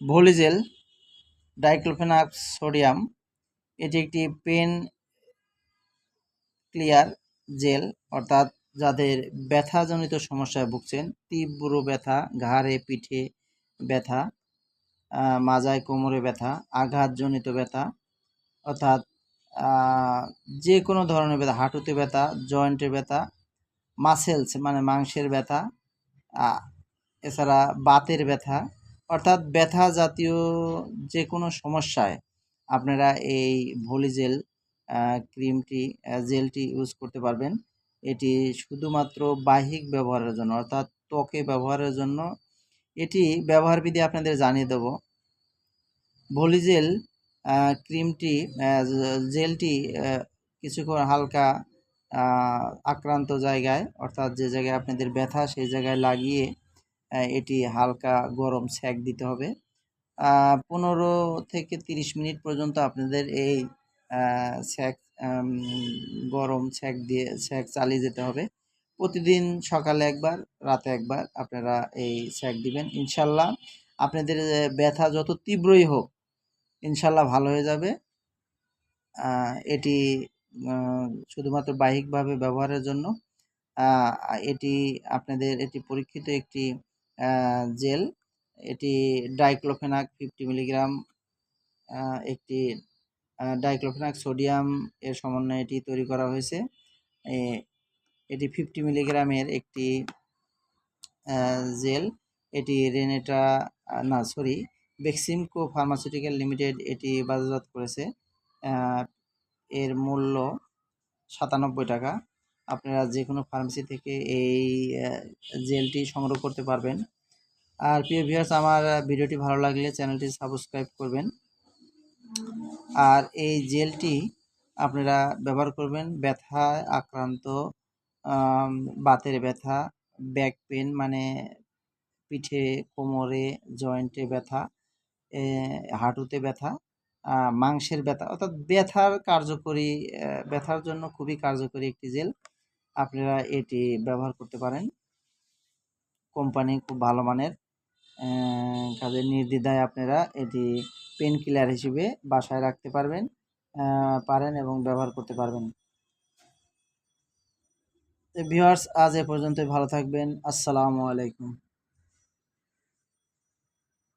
ভলিজেল diclofenac sodium, এটি একটি pen clear jail, অর্থাৎ যাদের ব্যথাজনিত সমস্যায় ভুগছেন, তীব্র ব্যথা, ঘাড়ে পিঠে ব্যথা, মাজায় কোমরে ব্যথা, আঘাতজনিত ব্যথা, অর্থাৎ যে কোনো ধরনের ব্যথা, হাঁটুতে ব্যথা, জয়েন্টে ব্যথা, মাসেলস মানে মাংসের ব্যথা, এছাড়া বাতের ব্যথা, অর্থাৎ ব্যথা জাতীয় যে কোনো সমস্যায় আপনারা এই ভলিজেল ক্রিমটি জেলটি ইউজ করতে পারবেন। এটি শুধুমাত্র বাহ্যিক ব্যবহারের জন্য, অর্থাৎ ত্বকে ব্যবহারের জন্য। এটি ব্যবহার বিধি আপনাদের জানিয়ে দেব। ভলিজেল ক্রিমটি জেলটি কিছুক্ষণ হালকা আক্রান্ত জায়গায়, অর্থাৎ যে জায়গায় আপনাদের ব্যথা সেই জায়গায় লাগিয়ে এটি হালকা গরম সেঁক দিতে হবে। 15 থেকে 30 মিনিট পর্যন্ত আপনাদের এই সেঁক গরম সেঁক চালিয়ে যেতে হবে। প্রতিদিন সকালে একবার, রাতে একবার আপনারা এই সেঁক দিবেন। ইনশাল্লাহ আপনাদের ব্যথা যত তীব্রই হোক, ইনশাল্লাহ ভালো হয়ে যাবে। এটি শুধুমাত্র বাহ্যিকভাবে ব্যবহারের জন্য। এটি এটি পরীক্ষিত একটি জেল। এটি ডাইক্লোফেনাক 50 মিলিগ্রাম, একটি ডাইক্লোফেনাক সোডিয়াম এর সমন্বয়ে এটি তৈরি করা হয়েছে। এটি 50 মিলিগ্রামের একটি জেল। এটি বেক্সিমকো ফার্মাসিউটিক্যাল লিমিটেড এটি বাজারজাত করেছে। এর মূল্য 97 টাকা। আপনারা যে কোনো ফার্মেসি থেকে এই জেলটি সংগ্রহ করতে পারবেন। আর প্রিয় ভিউয়ার্স, আমার ভিডিওটি ভালো লাগলে চ্যানেলটি সাবস্ক্রাইব করবেন। আর এই জেলটি আপনারা ব্যবহার করবেন ব্যথায় আক্রান্ত, বাতের ব্যথা, ব্যাক পেন মানে পিঠে, কোমরে, জয়েন্টে ব্যথা, হাঁটুতে ব্যথা, মাংসের ব্যথা, অর্থাৎ ব্যথার জন্য খুবই কার্যকরী একটি জেল। আপনারা এটি ব্যবহার করতে পারেন। কোম্পানি খুব ভালো মানের, কাজে নির্দ্বিধায় আপনারা এটি পেন কিলার হিসেবে বাসায় রাখতে পারেন এবং ব্যবহার করতে পারবেন। ভিউয়ার্স, আজ এ পর্যন্তই। ভালো থাকবেন। আসসালামু আলাইকুম।